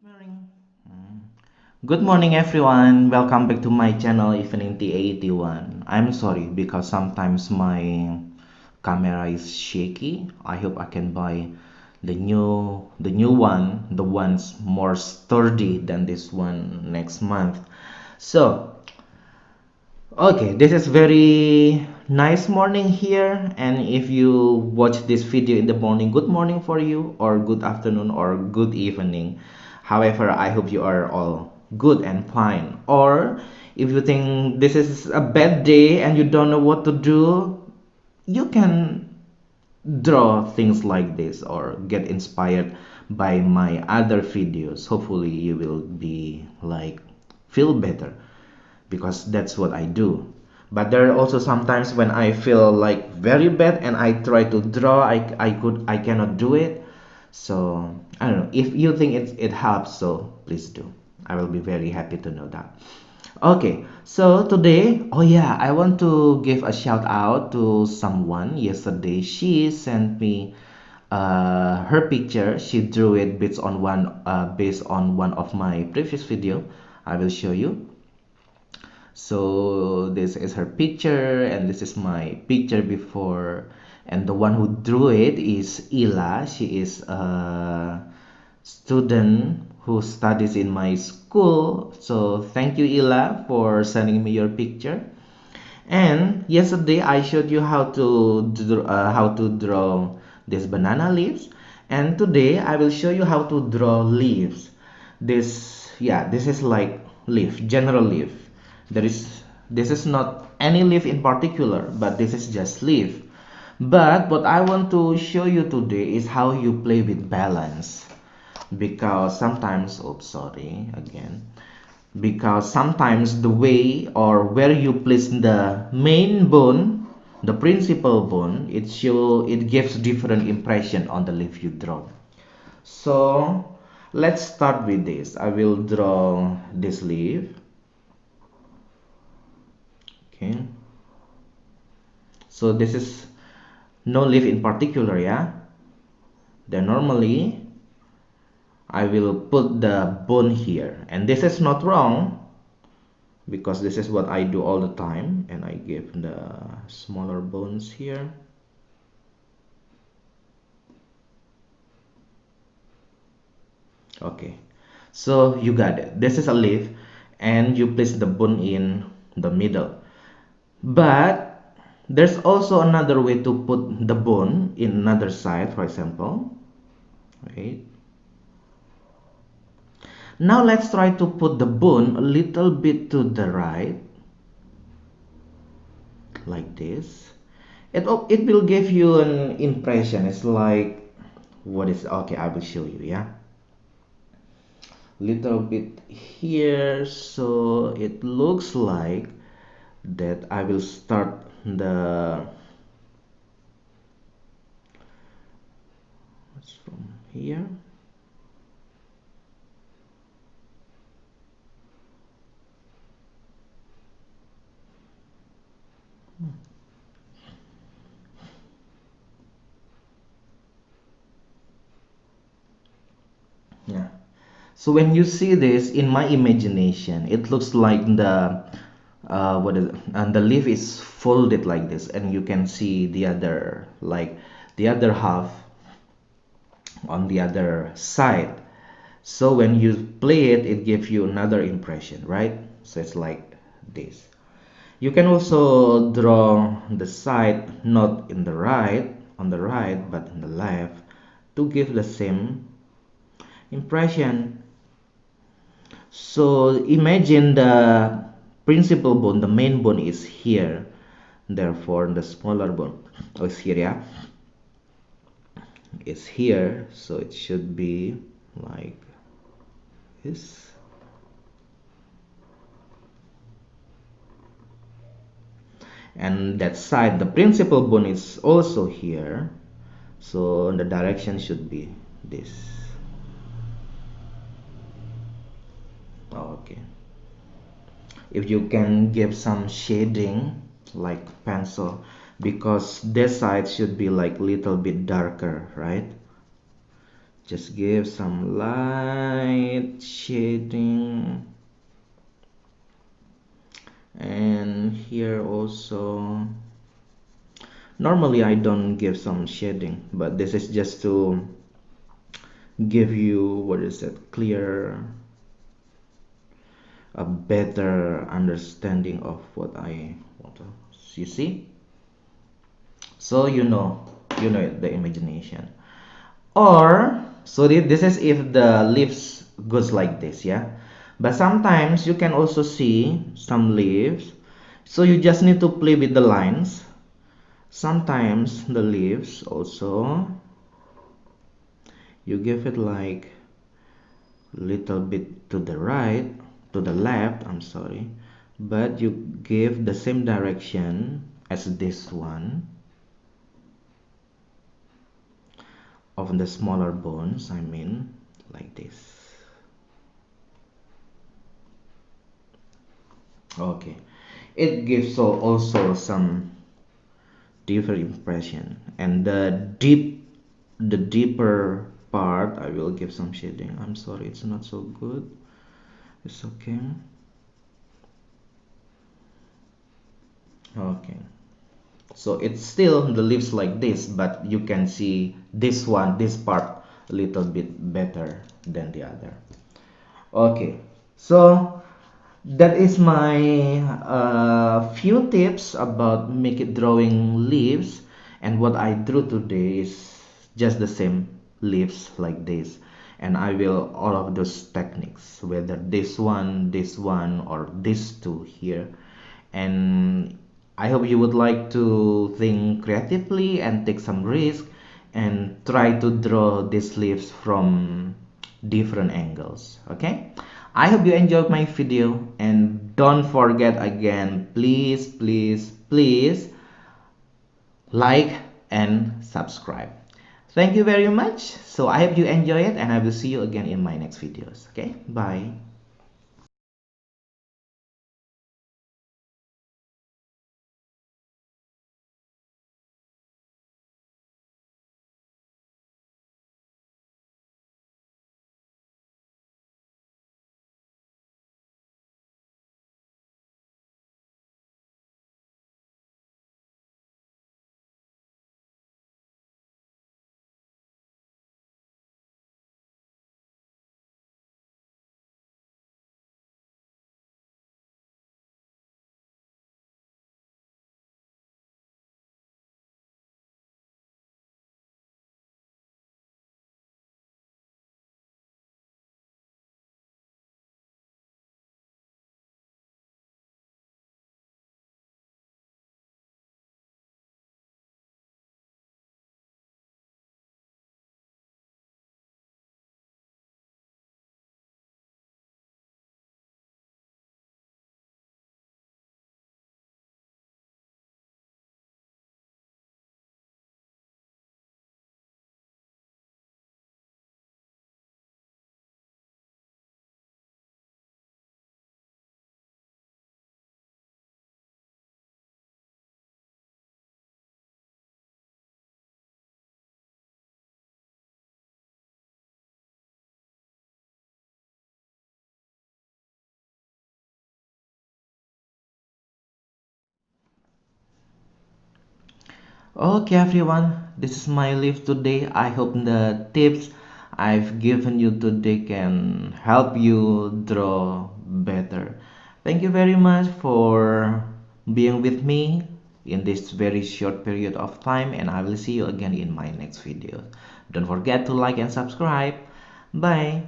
Morning. Good morning, everyone. Welcome back to my channel, Evening T81. I'm sorry because sometimes my camera is shaky. I hope I can buy the new one, the ones more sturdy than this one next month. So, okay, this is very nice morning here, and if you watch this video in the morning, good morning for you, or good afternoon, or good evening. However, I hope you are all good and fine. Or if you think this is a bad day and you don't know what to do, you can draw things like this or get inspired by my other videos. Hopefully, you will be like feel better because that's what I do. But there are also sometimes when I feel like very bad and I try to draw, I cannot do it. So I don't know. If you think it helps, so please do. I will be very happy to know that. Okay, so today, oh yeah, I want to give a shout out to someone. Yesterday, she sent me her picture. She drew it based on one of my previous video. I will show you. So this is her picture and this is my picture before, and the one who drew it is Ila. She is a student who studies in my school. So thank you, Ila, for sending me your picture. And yesterday I showed you how to draw these banana leaves, and today I will show you how to draw leaves. This is like leaf, general leaf. There is This is not any leaf in particular, but this is just leaf. But what I want to show you today is how you play with balance, because sometimes, oops, sorry again, because sometimes the way or where you place the main bone, the principal bone, it gives different impression on the leaf you draw. So let's start with this. I will draw this leaf. Okay, so this is no leaf in particular, yeah. Then normally I will put the bone here, and this is not wrong because this is what I do all the time, and I give the smaller bones here. Okay, so you got it. This is a leaf, and you place the bone in the middle. But there's also another way to put the bone in another side, for example. Right. Now let's try to put the bone a little bit to the right, like this. It will give you an impression. It's like, what is, okay, I will show you, yeah. Little bit here, so it looks like that I will start the, what's from here. Yeah. So when you see this in my imagination, it looks like the what is it? And the leaf is folded like this, and you can see the other, like the other half on the other side. So when you play it, it gives you another impression, right? So it's like this. You can also draw the side not in the right, on the right, but on the left to give the same impression. So imagine the principal bone, the main bone is here. Therefore, the smaller bone is here, yeah? It's here, so it should be like this. And that side, the principal bone is also here. So the direction should be this. Okay. If you can give some shading like pencil, because this side should be like little bit darker, right? Just give some light shading, and here also normally I don't give some shading, but this is just to give you, what is it, clear, a better understanding of what I want to, you see, so you know the imagination. Or so this is if the leaves goes like this, yeah, but sometimes you can also see some leaves, so you just need to play with the lines. Sometimes the leaves also you give it like little bit to the right, to the left, I'm sorry, but you give the same direction as this one of the smaller bones, I mean, like this. Okay, it gives also some deeper impression, and the deeper part I will give some shading. I'm sorry, it's not so good. It's okay. Okay, so it's still the leaves like this, but you can see this part a little bit better than the other. Okay, so that is my few tips about make it drawing leaves, and what I drew today is just the same leaves like this, and I will all of those techniques, whether this one or these two here. And I hope you would like to think creatively and take some risk and try to draw these leaves from different angles. Okay, I hope you enjoyed my video, and don't forget again, please like and subscribe. Thank you very much. So I hope you enjoy it, and I will see you again in my next videos. Okay, bye. Okay, everyone, this is my live today. I hope the tips I've given you today can help you draw better. Thank you very much for being with me in this very short period of time, and I will see you again in my next video. Don't forget to like and subscribe. Bye.